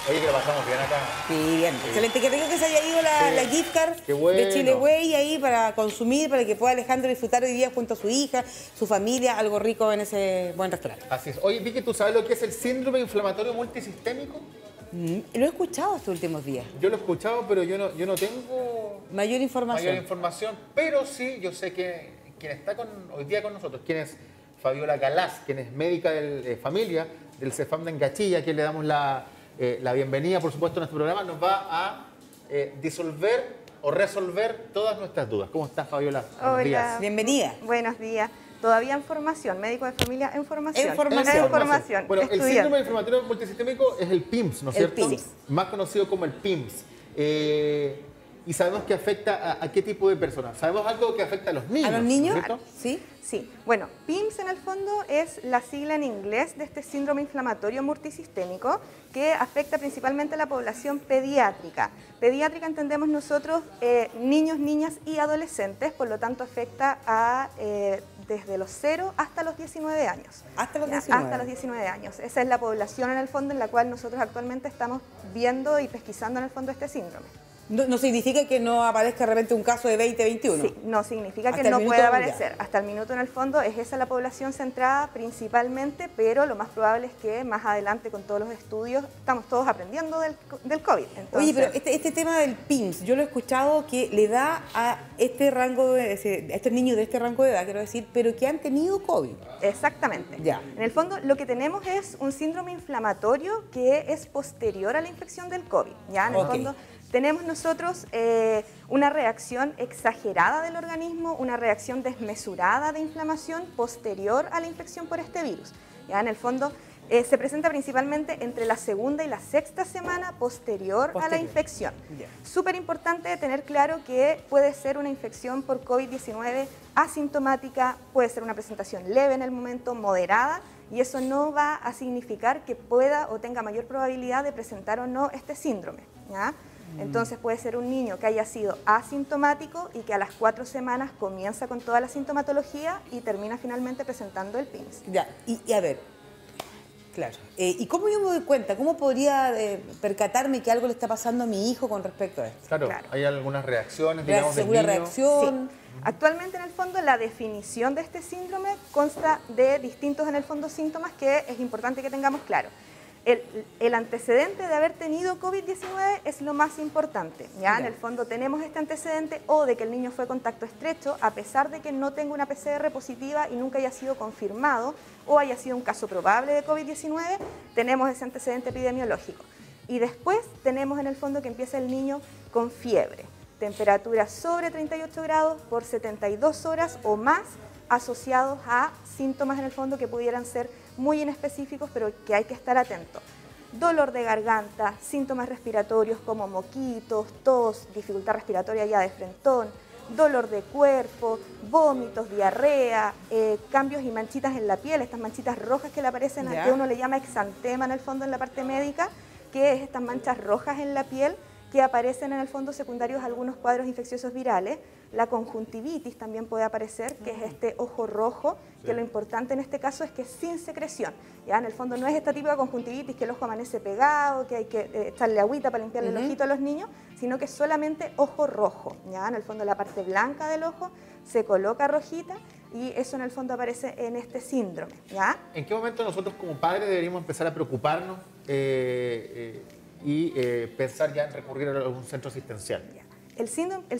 Oye, que lo pasamos bien acá. Sí, bien. Excelente. Que rico que se haya ido la gift card de Chile Way ahí para consumir, para que pueda Alejandro disfrutar hoy día junto a su hija, su familia, algo rico en ese buen restaurante. Así es. Oye, Vicky, ¿tú sabes lo que es el síndrome inflamatorio multisistémico? Lo he escuchado estos últimos días. Yo lo he escuchado, pero yo no tengo mayor información. Pero sí, yo sé que quien está hoy día con nosotros, quien es Fabiola Galás, quien es médica de familia del CEFAM de Engachilla, a quien le damos la bienvenida, por supuesto, a nuestro programa, nos va a disolver o resolver todas nuestras dudas. ¿Cómo estás, Fabiola? Buenos días. Bienvenida. Buenos días. Todavía en formación, médico de familia en formación. Bueno, el síndrome inflamatorio multisistémico es el PIMS, ¿no es cierto? El PIMS. Más conocido como el PIMS. Y sabemos que afecta a qué tipo de personas. Sabemos algo que afecta a los niños. ¿A los niños? ¿no es cierto? Sí. Sí. Bueno, PIMS en el fondo es la sigla en inglés de este síndrome inflamatorio multisistémico que afecta principalmente a la población pediátrica. Pediátrica entendemos nosotros niños, niñas y adolescentes, por lo tanto afecta a desde los 0 hasta los 19 años. Hasta los 19. Hasta los 19 años. Esa es la población en el fondo en la cual nosotros actualmente estamos viendo y pesquisando en el fondo este síndrome. No significa que no aparezca de repente un caso de 2021. Sí, no significa que no pueda aparecer. Hasta el minuto en el fondo es esa la población centrada principalmente, pero lo más probable es que más adelante con todos los estudios estamos todos aprendiendo del COVID. Entonces, oye, pero este tema del PIMS, yo lo he escuchado que le da a este rango, a estos niños de este rango de edad, quiero decir, pero que han tenido COVID. Exactamente. Ya. En el fondo lo que tenemos es un síndrome inflamatorio que es posterior a la infección del COVID. Ya, en el fondo tenemos nosotros una reacción exagerada del organismo, una reacción desmesurada de inflamación posterior a la infección por este virus. Ya, en el fondo se presenta principalmente entre la segunda y la sexta semana posterior a la infección. Yeah. Súper importante tener claro que puede ser una infección por COVID-19 asintomática, puede ser una presentación leve en el momento, moderada, y eso no va a significar que pueda o tenga mayor probabilidad de presentar o no este síndrome. ¿Ya? Entonces puede ser un niño que haya sido asintomático y que a las 4 semanas comienza con toda la sintomatología y termina finalmente presentando el PIMS. Ya, y a ver, claro, ¿y cómo yo me doy cuenta? ¿Cómo podría percatarme que algo le está pasando a mi hijo con respecto a esto? Claro, hay algunas reacciones, digamos, del ¿Segura niño? reacción? Sí. Actualmente en el fondo la definición de este síndrome consta de distintos en el fondo síntomas que es importante que tengamos claro. El antecedente de haber tenido COVID-19 es lo más importante. ¿Ya? En el fondo tenemos este antecedente o de que el niño fue contacto estrecho, a pesar de que no tenga una PCR positiva y nunca haya sido confirmado o haya sido un caso probable de COVID-19, tenemos ese antecedente epidemiológico. Y después tenemos en el fondo que empieza el niño con fiebre, temperatura sobre 38 grados por 72 horas o más, asociados a síntomas en el fondo que pudieran ser muy inespecíficos, pero que hay que estar atentos. Dolor de garganta, síntomas respiratorios como moquitos, tos, dificultad respiratoria ya de frentón, dolor de cuerpo, vómitos, diarrea, cambios y manchitas en la piel, estas manchitas rojas que le aparecen, a que uno le llama exantema en el fondo en la parte médica, que es estas manchas rojas en la piel que aparecen en el fondo secundarios a algunos cuadros infecciosos virales. La conjuntivitis también puede aparecer, que es este ojo rojo, que lo importante en este caso es que es sin secreción. Ya en el fondo no es esta típica conjuntivitis que el ojo amanece pegado, que hay que echarle agüita para limpiarle el ojito a los niños, sino que es solamente ojo rojo. Ya en el fondo la parte blanca del ojo se coloca rojita y eso en el fondo aparece en este síndrome. ¿Ya? ¿En qué momento nosotros como padres deberíamos empezar a preocuparnos y pensar ya en recurrir a algún centro asistencial? El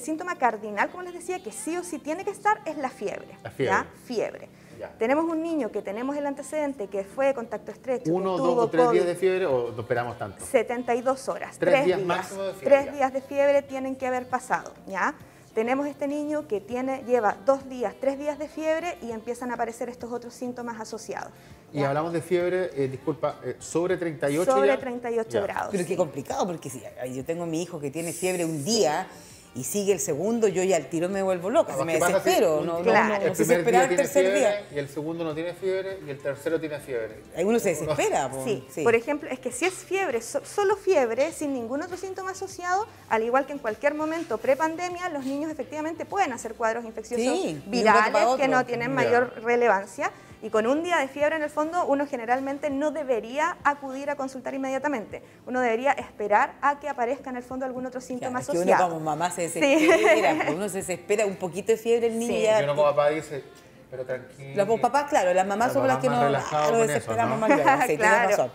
síntoma cardinal, como les decía, que sí o sí tiene que estar, es la fiebre. La fiebre. ¿Ya? Fiebre. Ya. Tenemos un niño que tenemos el antecedente que fue de contacto estrecho. 1, que 2 o 3 COVID, días de fiebre o no esperamos tanto? 72 horas. 3 días máximo de fiebre. 3 días de fiebre tienen que haber pasado. ¿Ya? Tenemos este niño que lleva 2 días, 3 días de fiebre y empiezan a aparecer estos otros síntomas asociados. Y hablamos de fiebre, disculpa, sobre 38 sobre ya? 38 grados. Pero qué complicado, porque si yo tengo a mi hijo que tiene fiebre un día y sigue el segundo, yo ya al tiro me vuelvo loca, me desespero. No el primer día el tiene tercer fiebre, día. y el segundo no tiene fiebre, y el tercero tiene fiebre. Uno se desespera. Sí. Por ejemplo, es que si es fiebre, solo fiebre, sin ningún otro síntoma asociado, al igual que en cualquier momento prepandemia, los niños efectivamente pueden hacer cuadros infecciosos virales que no tienen mayor relevancia. Y con un día de fiebre en el fondo uno generalmente no debería acudir a consultar inmediatamente. Uno debería esperar a que aparezca en el fondo algún otro síntoma asociado. Uno como mamá se desespera, pues uno se desespera, un poquito de fiebre el niño ya... Y uno como papá dice, pero tranquilo. Los papás, claro, las mamás son las que nos desesperamos más luego. Sí, claro. tienes razón.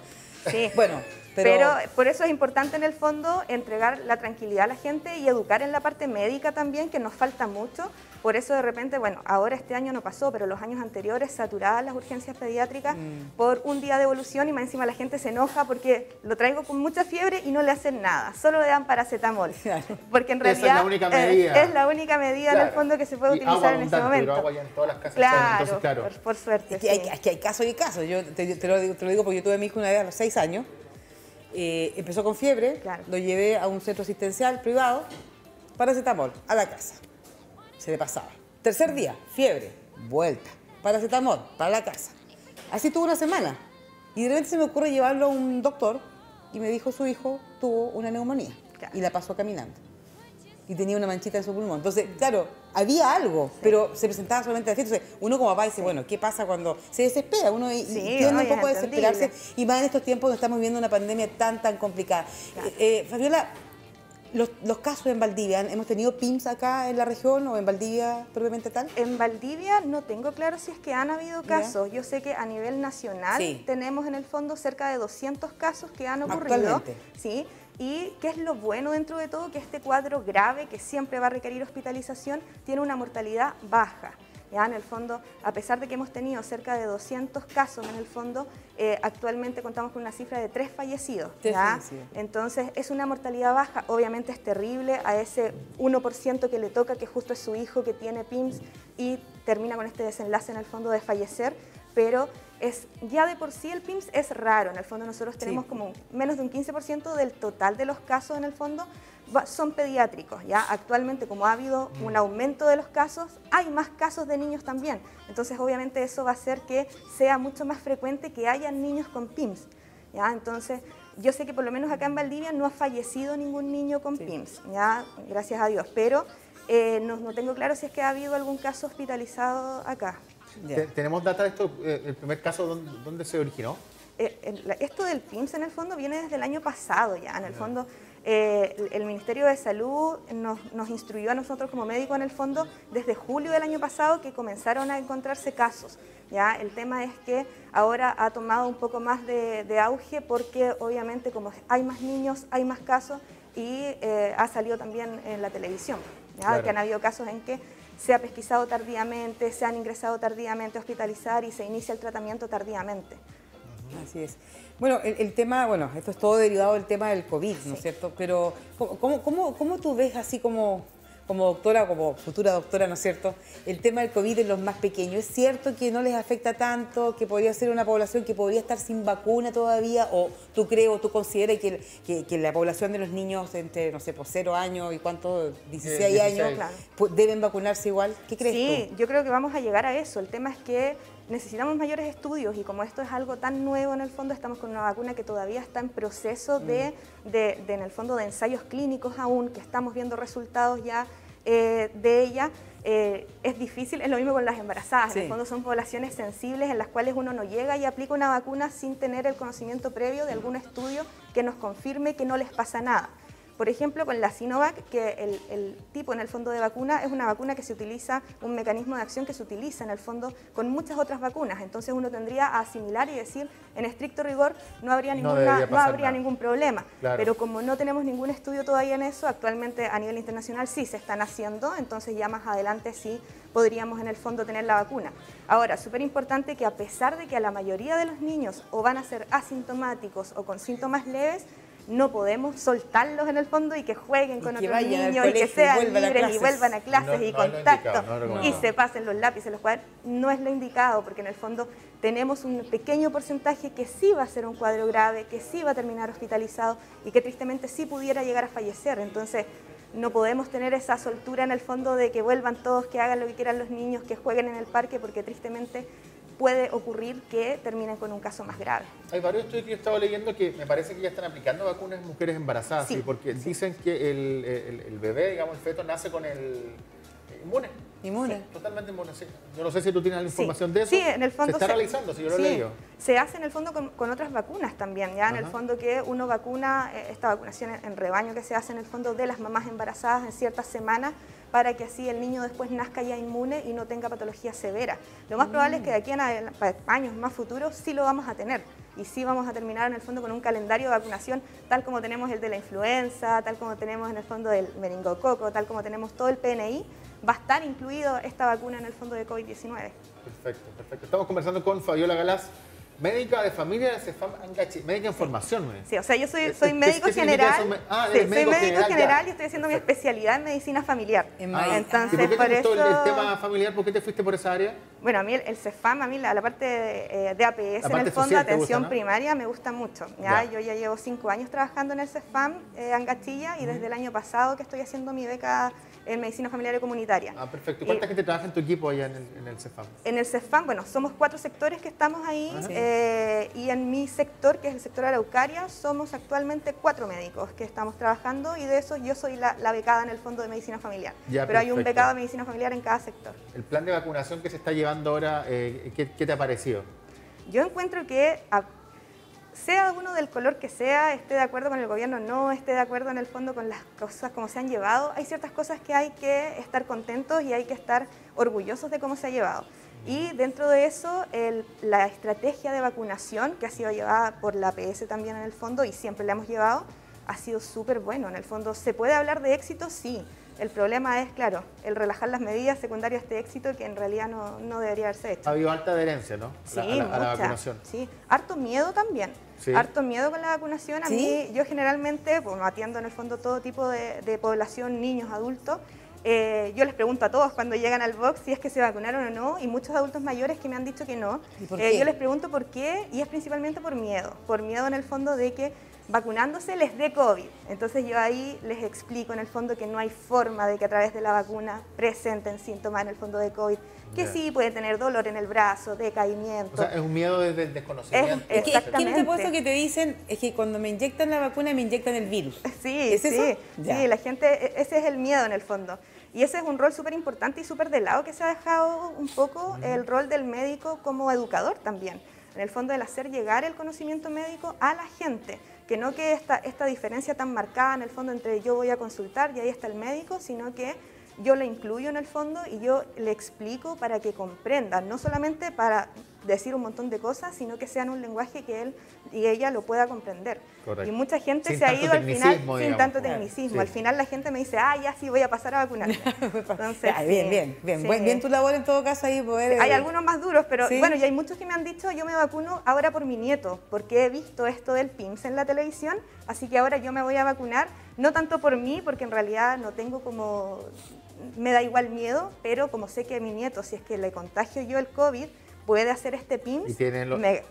Sí. Bueno, pero por eso es importante en el fondo entregar la tranquilidad a la gente y educar en la parte médica también, que nos falta mucho. Por eso de repente, bueno, ahora este año no pasó, pero los años anteriores saturadas las urgencias pediátricas por un día de evolución y más encima la gente se enoja porque lo traigo con mucha fiebre y no le hacen nada, solo le dan paracetamol. Claro. Porque en realidad esa es la única medida. Es la única medida en el fondo que se puede utilizar en ese momento. Pero agua ya en todas las casas. Claro, entonces, claro. Por suerte. Es que hay casos y casos. Yo te lo digo porque yo tuve a mi hijo una vez a los 6 años. Empezó con fiebre, claro. Lo llevé a un centro asistencial privado, paracetamol, a la casa. Se le pasaba. Tercer día, fiebre, vuelta, paracetamol, para la casa. Así tuvo una semana. Y de repente se me ocurre llevarlo a un doctor y me dijo su hijo tuvo una neumonía. Claro. Y la pasó caminando. Y tenía una manchita en su pulmón. Entonces, claro, había algo, pero se presentaba solamente así. Entonces, uno como papá dice, bueno, ¿qué pasa cuando se desespera? Uno tiende un poco a desesperarse. Y más en estos tiempos donde estamos viviendo una pandemia tan complicada. Claro. Fabiola, los casos en Valdivia, ¿hemos tenido PIMS acá en la región o en Valdivia propiamente tal? En Valdivia no tengo claro si es que han habido casos. ¿Ya? Yo sé que a nivel nacional tenemos en el fondo cerca de 200 casos que han ocurrido. Actualmente. Sí. Y qué es lo bueno dentro de todo, que este cuadro grave, que siempre va a requerir hospitalización, tiene una mortalidad baja. ¿Ya? En el fondo, a pesar de que hemos tenido cerca de 200 casos, en el fondo, actualmente contamos con una cifra de 3 fallecidos. ¿Ya? Entonces, es una mortalidad baja. Obviamente es terrible a ese 1% que le toca, que justo es su hijo que tiene PIMS y termina con este desenlace en el fondo de fallecer, pero ya de por sí el PIMS es raro. En el fondo nosotros tenemos como menos de un 15% del total de los casos en el fondo son pediátricos. ¿Ya? Actualmente, como ha habido un aumento de los casos, hay más casos de niños también. Entonces obviamente eso va a hacer que sea mucho más frecuente que haya niños con PIMS. ¿Ya? Entonces yo sé que por lo menos acá en Valdivia no ha fallecido ningún niño con PIMS, ¿ya? Gracias a Dios, pero no tengo claro si es que ha habido algún caso hospitalizado acá. ¿Tenemos data de esto? ¿El primer caso dónde se originó? Esto del PIMS en el fondo viene desde el año pasado ya. En el fondo el Ministerio de Salud nos instruyó a nosotros como médicos en el fondo desde julio del año pasado que comenzaron a encontrarse casos. ¿Ya? El tema es que ahora ha tomado un poco más de auge porque obviamente como hay más niños, hay más casos y ha salido también en la televisión. ¿Ya? Claro. Que han habido casos en que se ha pesquisado tardíamente, se han ingresado tardíamente a hospitalizar y se inicia el tratamiento tardíamente. Así es. Bueno, el tema, esto es todo derivado del tema del COVID, ¿no es cierto? Pero, ¿cómo tú ves así como doctora, como futura doctora, ¿no es cierto?, el tema del COVID en los más pequeños? ¿Es cierto que no les afecta tanto, que podría ser una población que podría estar sin vacuna todavía? ¿O tú crees o tú consideras que la población de los niños entre, no sé, por 0 años y cuánto, 16 años, claro, deben vacunarse igual? ¿Qué crees tú? Sí, yo creo que vamos a llegar a eso. El tema es que necesitamos mayores estudios y como esto es algo tan nuevo en el fondo, estamos con una vacuna que todavía está en proceso en el fondo de ensayos clínicos aún, que estamos viendo resultados ya de ella. Es difícil, es lo mismo con las embarazadas. En el fondo son poblaciones sensibles en las cuales uno no llega y aplica una vacuna sin tener el conocimiento previo de algún estudio que nos confirme que no les pasa nada. Por ejemplo, con la Sinovac, que el tipo en el fondo de vacuna es una vacuna que se utiliza, un mecanismo de acción que se utiliza en el fondo con muchas otras vacunas. Entonces uno tendría a asimilar y decir, en estricto rigor, no habría ningún problema. Claro. Pero como no tenemos ningún estudio todavía en eso, actualmente a nivel internacional sí se están haciendo, entonces ya más adelante sí podríamos en el fondo tener la vacuna. Ahora, súper importante que a pesar de que a la mayoría de los niños o van a ser asintomáticos o con síntomas leves, no podemos soltarlos en el fondo y que jueguen con otros niños y que sean libres y vuelvan a clases y contacto y se pasen los lápices, los cuadernos. No es lo indicado porque en el fondo tenemos un pequeño porcentaje que sí va a ser un cuadro grave, que sí va a terminar hospitalizado y que tristemente sí pudiera llegar a fallecer. Entonces no podemos tener esa soltura en el fondo de que vuelvan todos, que hagan lo que quieran los niños, que jueguen en el parque, porque tristemente puede ocurrir que terminen con un caso más grave. Hay varios estudios que he estado leyendo que me parece que ya están aplicando vacunas en mujeres embarazadas, porque dicen que el bebé, digamos, el feto, nace con el inmune. Inmune. Sí, totalmente inmune, sí. Yo no sé si tú tienes la información de eso. Sí, en el fondo se está realizando, si yo lo he sí, leído. se hace en el fondo con otras vacunas también, ya en el Ajá. fondo que uno vacuna, esta vacunación en rebaño que se hace en el fondo de las mamás embarazadas en ciertas semanas para que así el niño después nazca ya inmune y no tenga patología severa. Lo más probable es que de aquí a años más futuros sí lo vamos a tener y sí vamos a terminar en el fondo con un calendario de vacunación tal como tenemos el de la influenza, tal como tenemos en el fondo del meningococo, tal como tenemos todo el PNI, va a estar incluido esta vacuna en el fondo de COVID-19. Perfecto, perfecto. Estamos conversando con Fabiola Galás, médica de familia del CEFAM Angachi, médica en formación, ¿no es? Sí, o sea, yo soy ¿Qué médico significa general, eso? Ah, sí, eres soy médico médico general, general ya. y estoy haciendo mi especialidad en medicina familiar. En ¿Y Entonces, por qué por te gustó el eso, tema familiar? ¿Por qué te fuiste por esa área? bueno, a mí el CEFAM, a mí la parte de APS, La en parte el fondo, social te atención gusta, ¿no? primaria, me gusta mucho. ¿ya? Ya. Yo ya llevo 5 años trabajando en el CEFAM, Angachilla, y desde el año pasado que estoy haciendo mi beca en medicina familiar y comunitaria. Ah, perfecto. ¿Y cuánta gente trabaja en tu equipo allá en el CEFAM? En el CEFAM, bueno, somos 4 sectores que estamos ahí Ajá. y en mi sector, que es el sector Araucaria, somos actualmente 4 médicos que estamos trabajando y de esos yo soy la becada en el fondo de medicina familiar. Ya, pero hay un perfecto. becado de medicina familiar en cada sector. El plan de vacunación que se está llevando ahora, ¿qué te ha parecido? Yo encuentro que sea uno del color que sea, esté de acuerdo con el gobierno o no, esté de acuerdo en el fondo con las cosas como se han llevado, hay ciertas cosas que hay que estar contentos y hay que estar orgullosos de cómo se ha llevado. Y dentro de eso, la estrategia de vacunación que ha sido llevada por la APS también en el fondo y siempre la hemos llevado, ha sido súper bueno. En el fondo, ¿se puede hablar de éxito? Sí. El problema es, claro, el relajar las medidas secundarias a este éxito que en realidad no debería haberse hecho. Ha habido alta adherencia, ¿no? Sí, a la mucha, vacunación. sí. Harto miedo también. Sí. Harto miedo con la vacunación. A ¿Sí? mí, yo generalmente, bueno, atiendo en el fondo todo tipo de población, niños, adultos. Yo les pregunto a todos cuando llegan al box si es que se vacunaron o no, y muchos adultos mayores que me han dicho que no. ¿Y por qué? Yo les pregunto por qué, y es principalmente por miedo en el fondo de que vacunándose les dé COVID. Entonces yo ahí les explico en el fondo que no hay forma de que a través de la vacuna presenten síntomas en el fondo de COVID, que Ya. sí puede tener dolor en el brazo, decaimiento. O sea, es un miedo desde el desconocimiento. Es- ¿Quién te Exactamente. puesto que te dicen es que cuando me inyectan la vacuna me inyectan el virus? Sí, ¿Es eso? sí, Ya. sí, la gente, ese es el miedo en el fondo. Y ese es un rol súper importante y súper de lado que se ha dejado un poco el rol del médico como educador también. En el fondo, el hacer llegar el conocimiento médico a la gente. Que no que esta diferencia tan marcada en el fondo entre yo voy a consultar y ahí está el médico, sino que yo le incluyo en el fondo y yo le explico para que comprendan, no solamente para decir un montón de cosas, sino que sea en un lenguaje que él y ella lo pueda comprender. Correcto. Y mucha gente Sin se ha tanto ido al final tecnicismo, sin digamos. tanto Claro, tecnicismo. sí. Al final la gente me dice, ya sí voy a pasar a vacunar. Entonces, Ya, bien, sí, bien, bien. sí. Bien tu labor en todo caso ahí poder... Hay algunos más duros, pero Sí. bueno, y hay muchos que me han dicho, yo me vacuno ahora por mi nieto, porque he visto esto del PIMS en la televisión, así que ahora yo me voy a vacunar, no tanto por mí, porque en realidad no tengo como, me da igual miedo, pero como sé que mi nieto, si es que le contagio yo el COVID, puede hacer este PIMS. Y tiene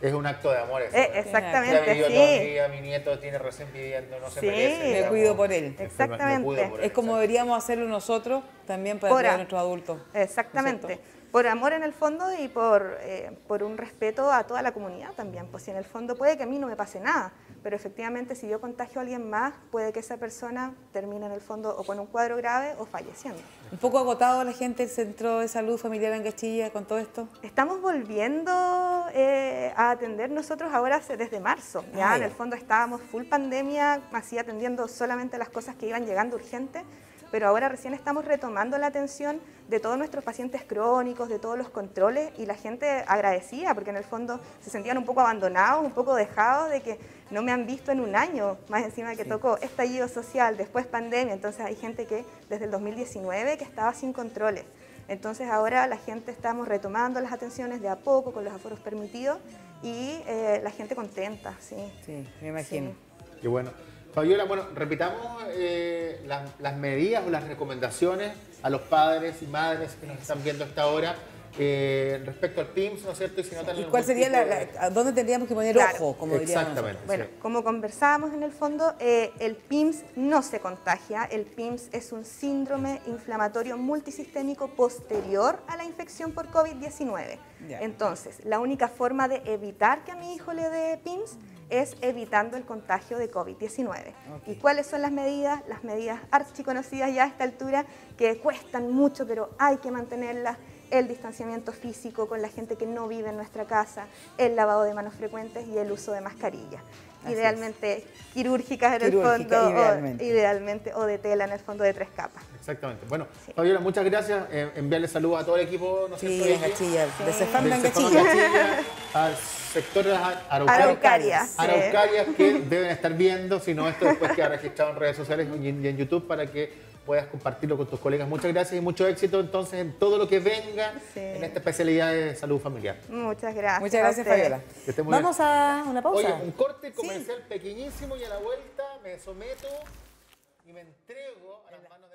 es un acto de amor eso. exactamente, Ya vivió toda mi sí. vida, mi nieto tiene recién viviendo, no se Sí. merece. Me digamos. cuido por él. Exactamente. Me cuido por él, Es como exacto. deberíamos hacerlo nosotros también para Por cuidar a a- nuestros adultos. Exactamente. ¿No es cierto? Por amor en el fondo y por un respeto a toda la comunidad también. Pues si en el fondo puede que a mí no me pase nada, pero efectivamente si yo contagio a alguien más, puede que esa persona termine en el fondo o con un cuadro grave o falleciendo. Un poco agotado la gente del Centro de Salud Familiar en Castilla con todo esto. Estamos volviendo a atender nosotros ahora desde marzo. ¿ya? Ah, En ya. el fondo estábamos full pandemia, así atendiendo solamente las cosas que iban llegando urgentes, pero ahora recién estamos retomando la atención de todos nuestros pacientes crónicos, de todos los controles, y la gente agradecida, porque en el fondo se sentían un poco abandonados, un poco dejados de que no me han visto en un año, más encima que tocó estallido social, después pandemia, entonces hay gente que desde el 2019 que estaba sin controles. Entonces ahora la gente estamos retomando las atenciones de a poco, con los aforos permitidos, y la gente contenta, sí. Sí, me imagino. Sí. Y bueno, Fabiola, bueno, repitamos las medidas o las recomendaciones a los padres y madres que nos están viendo a esta hora respecto al PIMS, ¿no es cierto? Y si notan ¿Y algún cuál sería tipo de- a dónde tendríamos que poner Claro. ojo, como diríamos Exactamente. Bueno, sí. como conversábamos en el fondo, el PIMS no se contagia. El PIMS es un síndrome inflamatorio multisistémico posterior a la infección por COVID-19. Ya. Entonces, la única forma de evitar que a mi hijo le dé PIMS es evitando el contagio de COVID-19. ¿Y cuáles son las medidas? Las medidas archiconocidas ya a esta altura, que cuestan mucho, pero hay que mantenerlas: el distanciamiento físico con la gente que no vive en nuestra casa, el lavado de manos frecuentes y el uso de mascarillas. Idealmente quirúrgicas en el fondo, idealmente, o de tela en el fondo de 3 capas. Exactamente. Bueno, Fabiola, muchas gracias. Enviarle saludos a todo el equipo, ¿no es cierto? Sí, en Gachilla, de CEFAM de del CEFAM Gachilla. Gachilla, al sector de las Araucarias. Araucarias que deben estar viendo, si no esto después queda registrado en redes sociales y en YouTube para que puedas compartirlo con tus colegas. Muchas gracias y mucho éxito entonces en todo lo que venga en esta especialidad de salud familiar. Muchas gracias. Muchas gracias, Fabiola. Que esté muy Vamos bien. a una pausa. Oye, un corte comercial pequeñísimo y a la vuelta me someto y me entrego a las manos